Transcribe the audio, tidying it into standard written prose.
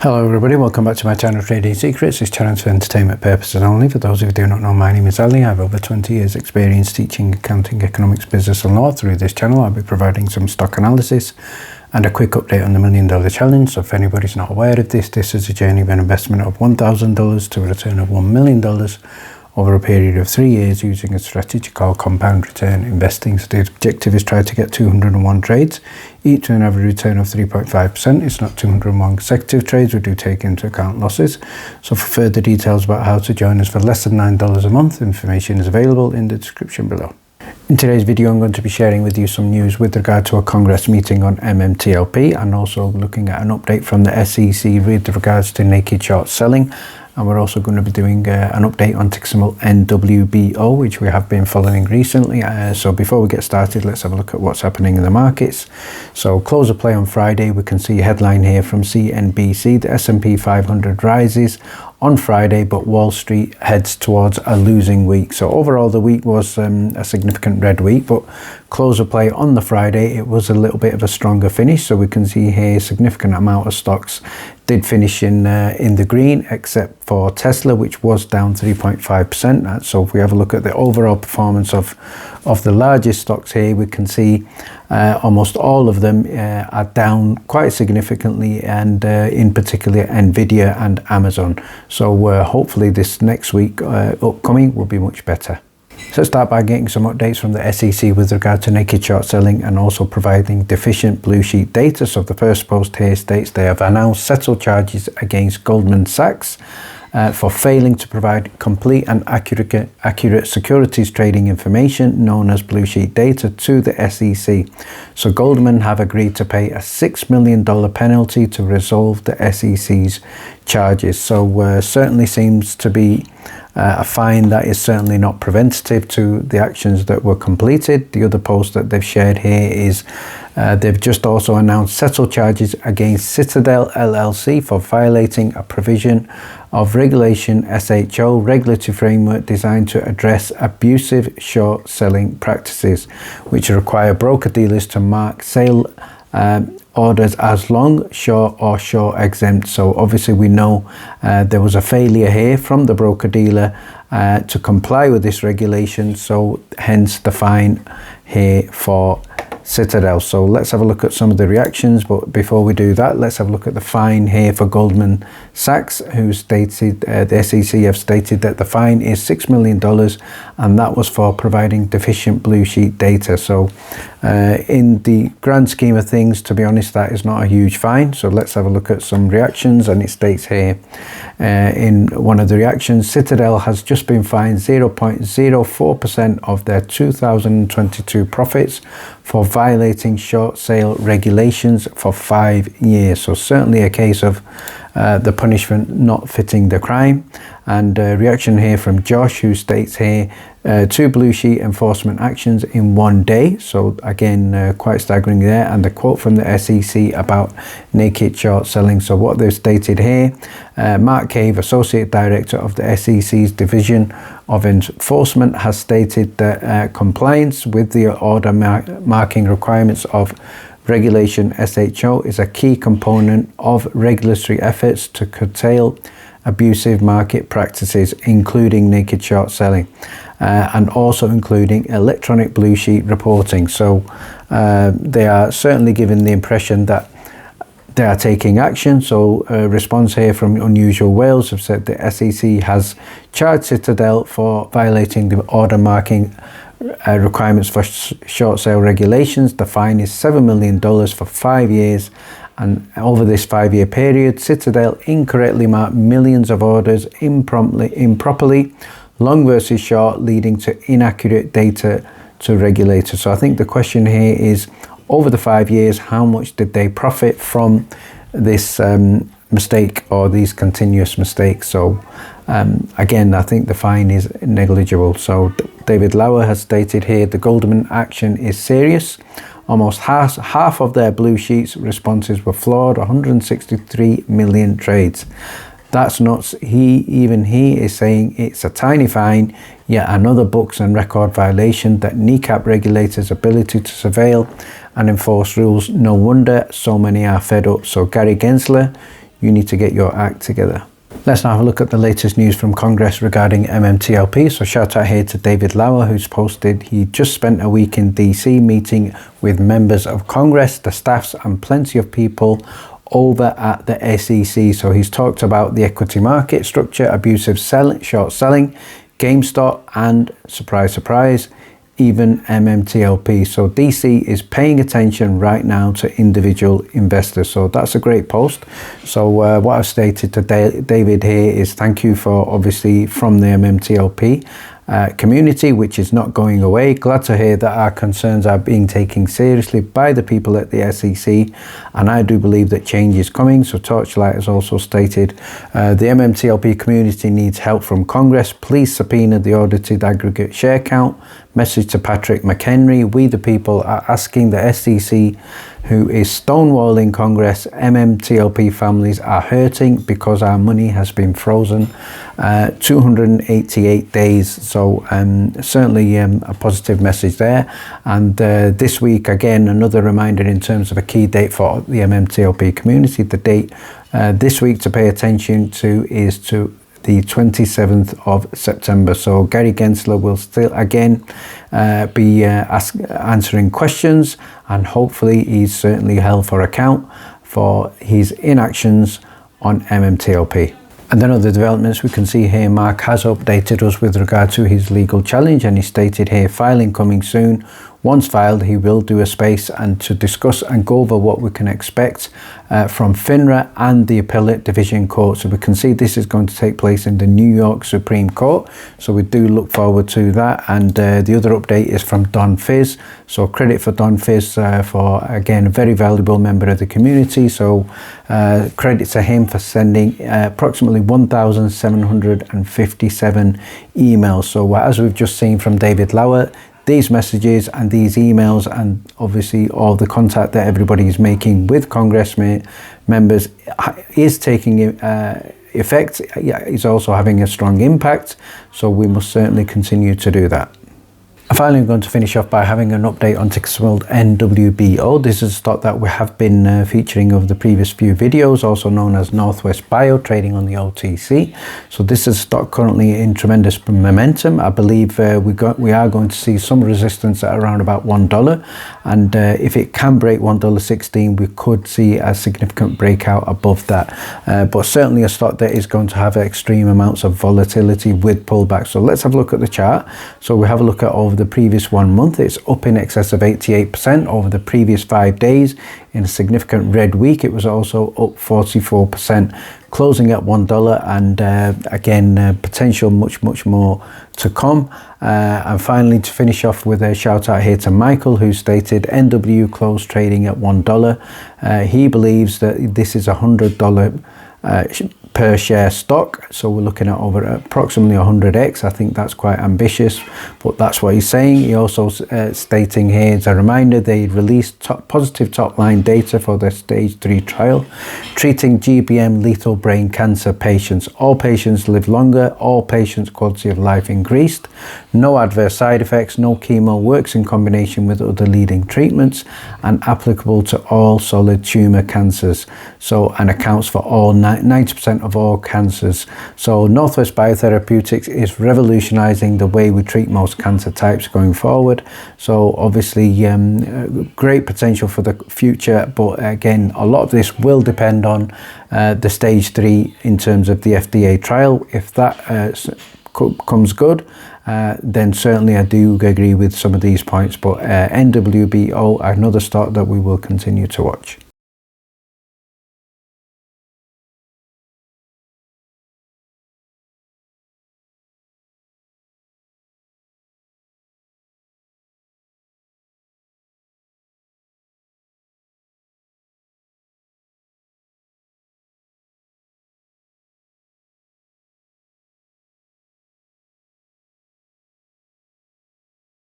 Hello everybody, welcome back to my channel Trading Secrets. This channel is for entertainment purposes only. For those of you who do not know, my name is Ali. I have over 20 years experience teaching accounting, economics, business and law. Through this channel I'll be providing some stock analysis and a quick update on the $1 Million Challenge. So if anybody's not aware of this is a journey of an investment of $1,000 to a return of $1 million over a period of 3 years using a strategy called compound return investing. So the objective is try to get 201 trades, each with an average return of 3.5%. It's not 201 consecutive trades, we do take into account losses. So for further details about how to join us for less than $9 a month, information is available in the description below. In today's video I'm going to be sharing with you some news with regard to a Congress meeting on MMTLP and also looking at an update from the SEC with regards to naked short selling. And we're also going to be doing an update on ticker symbol NWBO, which we have been following recently. So before we get started, let's have a look at what's happening in the markets. So close of play on Friday, we can see a headline here from CNBC. The S&P 500 rises on Friday, but Wall Street heads towards a losing week. So overall, the week was a significant red week, but close of play on the Friday, it was a little bit of a stronger finish. So we can see here a significant amount of stocks did finish in the green, except for Tesla, which was down 3.5%. So if we have a look at the overall performance of the largest stocks here, we can see almost all of them are down quite significantly, and in particular Nvidia and Amazon. So hopefully this next week upcoming will be much better. So let's start by getting some updates from the SEC with regard to naked short selling and also providing deficient blue sheet data. So the first post here states they have announced settled charges against Goldman Sachs for failing to provide complete and accurate securities trading information known as blue sheet data to the SEC. So Goldman have agreed to pay a $6 million penalty to resolve the SEC's charges. So certainly seems to be a fine that is certainly not preventative to the actions that were completed. The other post that they've shared here is they've just also announced settled charges against Citadel LLC for violating a provision of Regulation SHO regulatory framework designed to address abusive short selling practices, which require broker dealers to mark sale orders as long, short or short exempt. So obviously we know there was a failure here from the broker dealer to comply with this regulation, so hence the fine here for Citadel. So let's have a look at some of the reactions, but before we do that, let's have a look at the fine here for Goldman Sachs, who stated the SEC have stated that the fine is $6 million, and that was for providing deficient blue sheet data. So in the grand scheme of things, to be honest, that is not a huge fine. So let's have a look at some reactions, and it states here in one of the reactions, Citadel has just been fined 0.04% of their 2022 profits for violating short sale regulations for 5 years. So certainly a case of the punishment not fitting the crime. And reaction here from Josh, who states here 2 blue sheet enforcement actions in 1 day. So again, quite staggering there. And the quote from the SEC about naked short selling. So what they've stated here, Mark Cave, Associate Director of the SEC's Division of Enforcement, has stated that compliance with the order marking requirements of Regulation SHO is a key component of regulatory efforts to curtail abusive market practices, including naked short selling, and also including electronic blue sheet reporting. So they are certainly giving the impression that they are taking action. So a response here from Unusual Wales have said the SEC has charged Citadel for violating the order marking requirements for short sale regulations. The fine is $7 million for 5 years, and over this 5-year period, Citadel incorrectly marked millions of orders improperly, long versus short, leading to inaccurate data to regulators. So I think the question here is, over the 5 years, how much did they profit from this mistake or these continuous mistakes? So again, I think the fine is negligible. So David Lauer has stated here the Goldman action is serious. Almost half of their blue sheets responses were flawed, 163 million trades. That's nuts. He is saying it's a tiny fine, yet another books and record violation that kneecap regulators' ability to surveil and enforce rules. No wonder so many are fed up. So Gary Gensler, you need to get your act together. Let's now have a look at the latest news from Congress regarding MMTLP. So shout out here to David Lauer, who's posted he just spent a week in DC meeting with members of Congress, the staffs and plenty of people over at the SEC. So he's talked about the equity market structure, abusive short selling, GameStop, and surprise, surprise, even MMTLP. So DC is paying attention right now to individual investors. So that's a great post. So what I've stated to David here is thank you for obviously from the MMTLP community, which is not going away. Glad to hear that our concerns are being taken seriously by the people at the SEC, and I do believe that change is coming. So Torchlight has also stated the MMTLP community needs help from Congress. Please subpoena the audited aggregate share count. Message to Patrick McHenry. We the people are asking the SEC, who is stonewalling Congress. MMTLP families are hurting because our money has been frozen 288 days. So certainly a positive message there. And this week, again, another reminder in terms of a key date for the MMTLP community. The date this week to pay attention to is to the 27th of September. So Gary Gensler will still again be answering questions, and hopefully he's certainly held for account for his inactions on MMTLP. And then other developments we can see here, Mark has updated us with regard to his legal challenge, and he stated here filing coming soon. Once filed, he will do a space and to discuss and go over what we can expect from FINRA and the Appellate Division Court. So we can see this is going to take place in the New York Supreme Court. So we do look forward to that. And the other update is from Don Fizz. So credit for Don Fizz for, again, a very valuable member of the community. So credit to him for sending approximately 1,757 emails. So as we've just seen from David Lauer, these messages and these emails and obviously all the contact that everybody is making with Congress members is taking effect. It's also having a strong impact. So we must certainly continue to do that. Finally, I'm going to finish off by having an update on ticker symbol NWBO. This is a stock that we have been featuring over the previous few videos, also known as Northwest Bio, trading on the OTC. So this is a stock currently in tremendous momentum. I believe we are going to see some resistance at around about $1, and if it can break $1.16, we could see a significant breakout above that. But certainly a stock that is going to have extreme amounts of volatility with pullback. So let's have a look at the chart. So we have a look at over the previous 1 month. It's up in excess of 88% over the previous 5 days. In a significant red week, it was also up 44%, closing at $1, and again potential much more to come. And finally, to finish off with a shout out here to Michael, who stated NW closed trading at $1. He believes that this is $100 per share stock, so we're looking at over approximately 100x. I think that's quite ambitious, but that's what he's saying. He also stating here, as a reminder, they released positive top line data for their stage 3 trial treating GBM lethal brain cancer patients. All patients live longer, all patients quality of life increased, no adverse side effects, no chemo, works in combination with other leading treatments, and applicable to all solid tumor cancers. So, and accounts for all 90% of all cancers. So Northwest Biotherapeutics is revolutionizing the way we treat most cancer types going forward. So obviously great potential for the future, but again, a lot of this will depend on the stage 3 in terms of the FDA trial. If that comes good, then certainly I do agree with some of these points. But NWBO, another stock that we will continue to watch.